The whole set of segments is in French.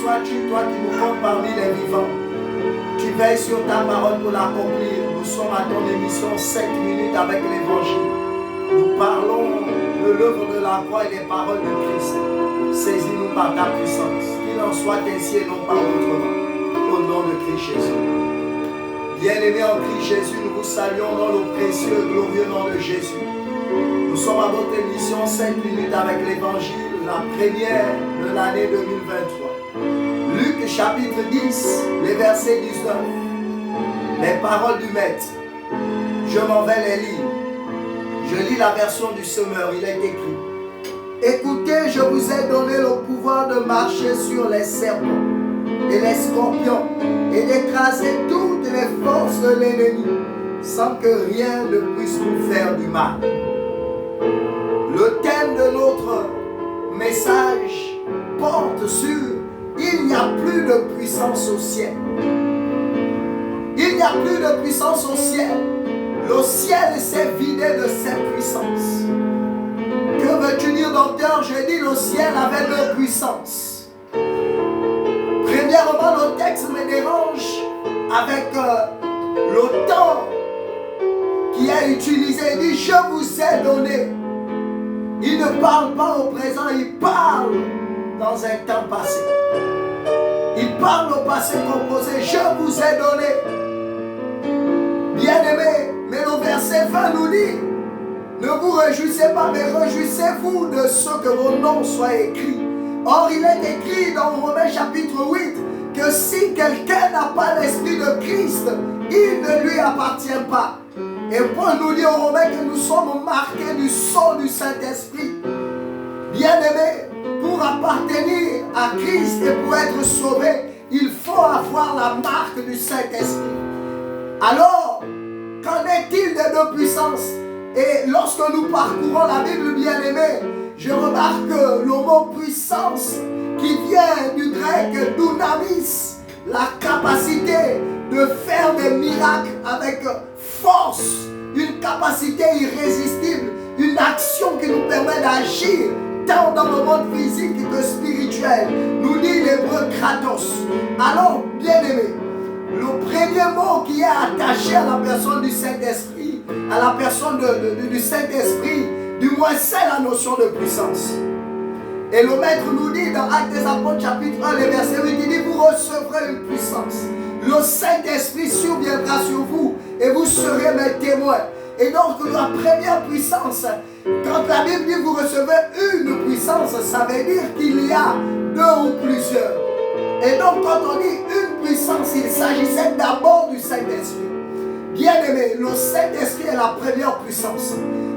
sois-tu, toi qui nous comptes parmi les vivants. Tu veilles sur ta parole pour l'accomplir. Nous sommes à ton émission 7 minutes avec l'évangile. Nous parlons de l'œuvre de la croix et des paroles de Christ. Saisis-nous par ta puissance. Qu'il en soit ainsi et non pas autrement. Au nom de Christ Jésus. Bien-aimés en Christ Jésus, nous vous saluons dans le précieux et glorieux nom de Jésus. Nous sommes à votre émission 5 minutes avec l'évangile, la première de l'année 2023. Luc chapitre 10, les versets 19. Les paroles du maître. Je m'en vais les lire. Je lis la version du semeur, il est écrit. Écoutez, je vous ai donné le pouvoir de marcher sur les serpents et les scorpions et d'écraser toutes les forces de l'ennemi sans que rien ne puisse nous faire du mal. Le thème de notre message porte sur il n'y a plus de puissance au ciel. Il n'y a plus de puissance au ciel. Le ciel s'est vidé de ses puissances. Que veux-tu dire, docteur? J'ai dit le ciel avait de puissance. Premièrement, le texte me dérange avec le temps qui est utilisé. Il dit, je vous ai donné. Il ne parle pas au présent, il parle dans un temps passé. Il parle au passé composé. Je vous ai donné. Bien-aimés, mais le verset 20 nous dit, ne vous réjouissez pas, mais réjouissez-vous de ce que vos noms soient écrits. Or, il est écrit dans Romains chapitre 8 que si quelqu'un n'a pas l'esprit de Christ, il ne lui appartient pas. Et Paul nous dit aux Romains que nous sommes marqués du sceau du Saint-Esprit. Bien-aimés, pour appartenir à Christ et pour être sauvé, il faut avoir la marque du Saint-Esprit. Alors, qu'en est-il des deux puissances? Et lorsque nous parcourons la Bible, bien-aimés, je remarque le mot puissance qui vient du grec dunamis, la capacité de faire des miracles avec force, une capacité irrésistible, une action qui nous permet d'agir tant dans le monde physique que spirituel. Nous dit l'hébreu kratos. Alors, bien-aimés, le premier mot qui est attaché à la personne du Saint-Esprit, à la personne du Saint-Esprit, du moins c'est la notion de puissance. Et le maître nous dit dans Actes des Apôtres chapitre 1, les versets 8, il dit, vous recevrez une puissance. Le Saint-Esprit surviendra sur vous et vous serez mes témoins. Et donc la première puissance, quand la Bible dit vous recevez une puissance, ça veut dire qu'il y a deux ou plusieurs. Et donc quand on dit une puissance, il s'agissait d'abord du Saint-Esprit. Bien-aimé, le Saint-Esprit est la première puissance.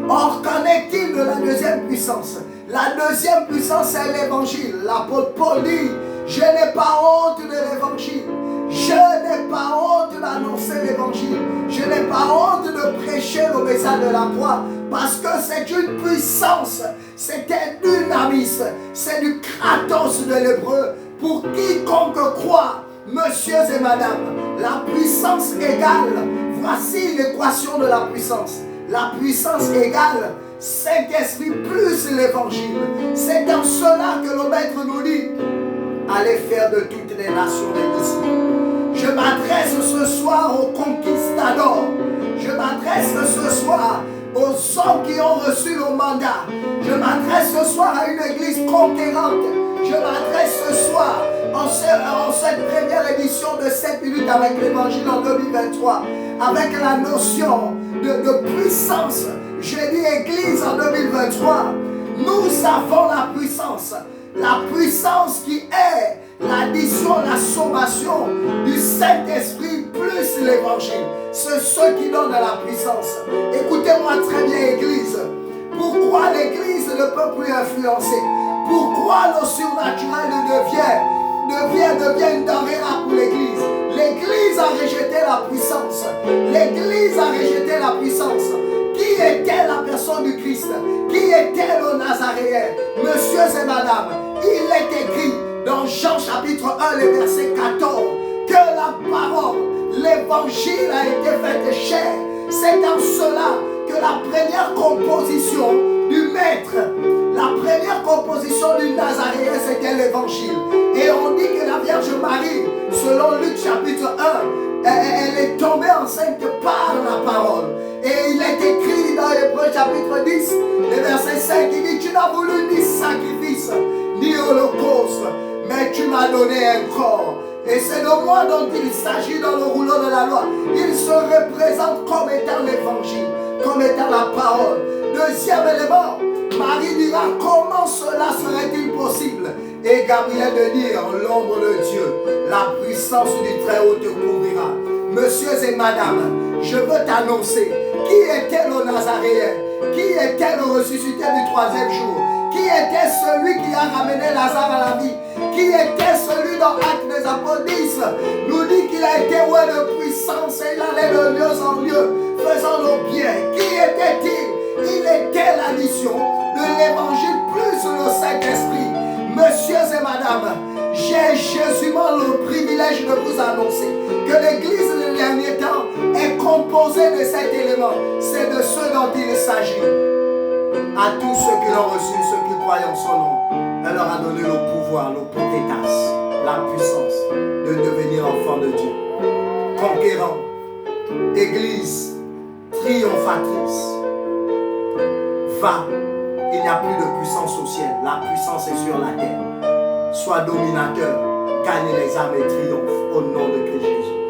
Or, qu'en est-il de la deuxième puissance? La deuxième puissance, c'est l'évangile. L'apôtre Paul dit, je n'ai pas honte de l'évangile. Je n'ai pas honte d'annoncer l'évangile. Je n'ai pas honte de prêcher le message de la croix. Parce que c'est une puissance. C'est un dynamisme. C'est du kratos de l'hébreu. Pour quiconque croit, messieurs et madame, la puissance égale. Voici l'équation de la puissance. La puissance égale Saint-Esprit plus l'évangile. C'est dans cela que le maître nous dit, allez faire de toutes les nations des disciples. Je m'adresse ce soir aux conquistadors. Je m'adresse ce soir aux hommes qui ont reçu le mandat. Je m'adresse ce soir à une église conquérante. Je m'adresse ce soir en cette première édition de 7 minutes avec l'évangile en 2023, avec la notion de puissance. Je dis église en 2023, nous avons la puissance qui est la sommation du Saint-Esprit plus l'évangile. C'est ce qui donne la puissance. Écoutez-moi très bien, Église. Pourquoi l'Église ne peut plus influencer? Pourquoi le surnaturel devient une denrée rare pour l'Église? L'Église a rejeté la puissance. L'Église a rejeté la puissance. Qui était la personne du Christ? Qui était le Nazaréen? Messieurs et madame, il est écrit dans Jean chapitre 1, le verset 14, que la parole, l'évangile a été faite chair. C'est en cela que la première composition du maître, la première composition du Nazaréen, c'était l'évangile. Et on dit que la Vierge Marie, selon Luc chapitre 1, elle est tombée enceinte par la parole. Et il est écrit dans Hébreux chapitre 10, le verset 5, il dit: tu n'as voulu ni sacrifice, ni holocauste, mais tu m'as donné un corps. Et c'est de moi dont il s'agit dans le rouleau de la loi. Il se représente comme étant l'évangile, comme étant la parole. Deuxième élément, Marie dira: comment cela serait-il possible? Et Gabriel de dire: l'ombre de Dieu, la puissance du Très-Haut te couvrira. Messieurs et madame, je veux t'annoncer qui était le Nazaréen, qui était le ressuscité du troisième jour, qui était celui qui a ramené Lazare à la vie, qui était celui dans Actes des Apôtres 10, nous dit qu'il a été oué de puissance et il allait de lieu en lieu, faisant le bien. Qui était-il? Il était l'addition de l'évangile plus le Saint-Esprit. Messieurs et madame, j'ai Jésument le privilège de vous annoncer que l'Église des derniers temps est composée de cet élément. C'est de ce dont il s'agit. À tous ceux qui l'ont reçu, ceux qui croient en son nom, elle leur a donné le pouvoir, le potestas, la puissance de devenir enfants de Dieu. Conquérants, Église triomphatrice, va. Il n'y a plus de puissance au ciel, la puissance est sur la terre. Sois dominateur, gagne les âmes et triomphe au nom de Christ Jésus.